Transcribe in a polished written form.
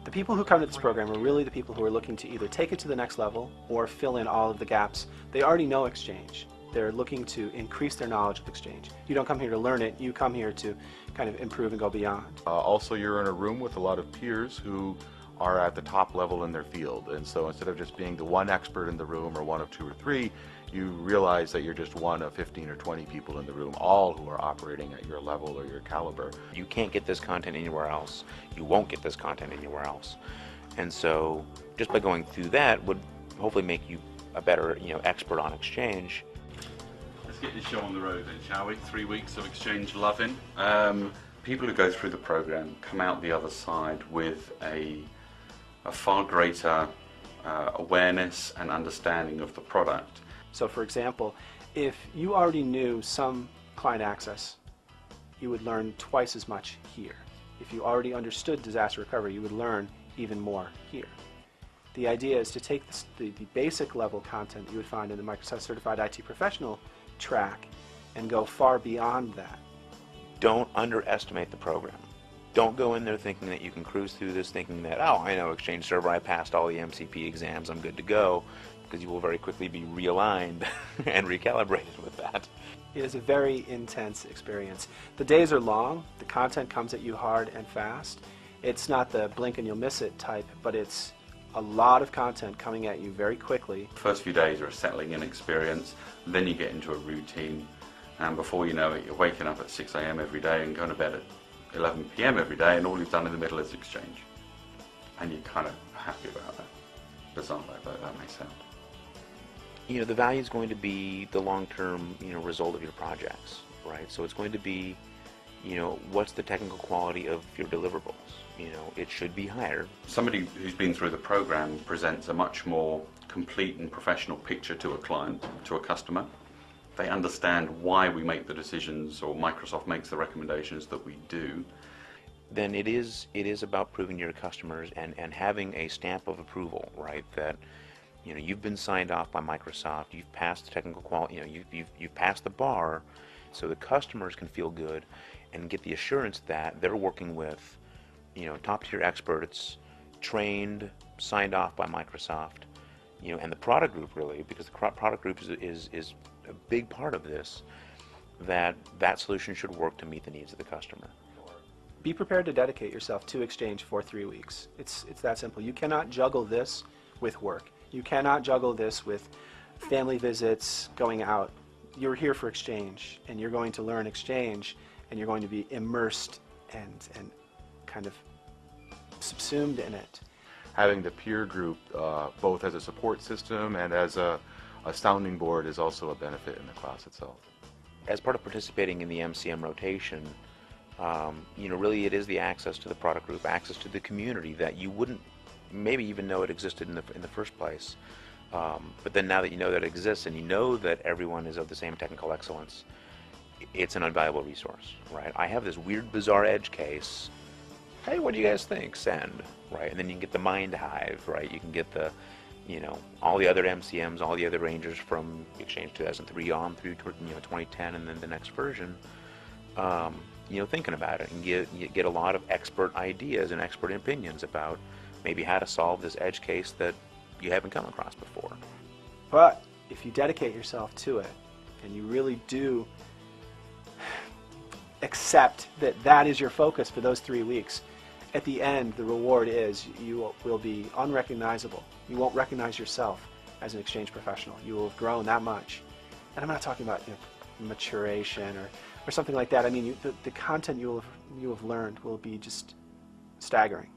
The people who come to this program are really the people who are looking to either take it to the next level or fill in all of the gaps. They already know Exchange. They're looking to increase their knowledge of Exchange. You don't come here to learn it, you come here to kind of improve and go beyond. Also, you're in a room with a lot of peers who are at the top level in their field, and so instead of just being the one expert in the room or one of two or three, you realize that you're just one of 15 or 20 people in the room, all who are operating at your level or your caliber. You can't get this content anywhere else. You won't get this content anywhere else. And so just by going through that would hopefully make you a better, expert on Exchange. Let's get this show on the road then, shall we? 3 weeks of Exchange loving. People who go through the program come out the other side with a far greater awareness and understanding of the product. So for example, if you already knew some client access, you would learn twice as much here. If you already understood disaster recovery, you would learn even more here. The idea is to take the basic level content that you would find in the Microsoft Certified IT Professional track and go far beyond that. Don't underestimate the program. Don't go in there thinking that you can cruise through this thinking that, oh, I know Exchange Server, I passed all the MCP exams, I'm good to go, because you will very quickly be realigned and recalibrated with that. It is a very intense experience. The days are long, the content comes at you hard and fast. It's not the blink and you'll miss it type, but it's a lot of content coming at you very quickly. The first few days are a settling in experience, then you get into a routine, and before you know it, you're waking up at 6 AM every day and going to bed at 11 PM every day, and all you've done in the middle is Exchange. And you're kind of happy about that. Bizarre like that may sound. The value is going to be the long-term, result of your projects, right? So it's going to be, what's the technical quality of your deliverables? It should be higher. Somebody who's been through the program presents a much more complete and professional picture to a client, to a customer. They understand why we make the decisions, or Microsoft makes the recommendations that we do. Then it is about proving to your customers and having a stamp of approval, right? That you've been signed off by Microsoft, you've passed the technical quality, you've passed the bar, so the customers can feel good and get the assurance that they're working with top-tier experts, trained, signed off by Microsoft, and the product group really, because the product group is a big part of this, that solution should work to meet the needs of the customer. Be prepared to dedicate yourself to Exchange for 3 weeks. It's that simple. You cannot juggle this with work. You cannot juggle this with family visits, going out. You're here for Exchange, and you're going to learn Exchange, and you're going to be immersed and kind of subsumed in it. Having the peer group both as a support system and as a sounding board is also a benefit in the class itself. As part of participating in the MCM rotation, really it is the access to the product group, access to the community that you wouldn't maybe even know it existed in the first place. But then now that you know that it exists and you know that everyone is of the same technical excellence, it's an invaluable resource, right? I have this weird, bizarre edge case. Hey, what do you guys think? Send, right? And then you can get the Mind Hive, right? You can get the, all the other MCMs, all the other Rangers from Exchange 2003 on through 2010 and then the next version. Thinking about it and get a lot of expert ideas and expert opinions about maybe how to solve this edge case that you haven't come across before. But if you dedicate yourself to it and you really do accept that that is your focus for those 3 weeks, at the end the reward is you will be unrecognizable. You won't recognize yourself as an Exchange professional. You will have grown that much. And I'm not talking about maturation or something like that. I mean, the content you have learned will be just staggering.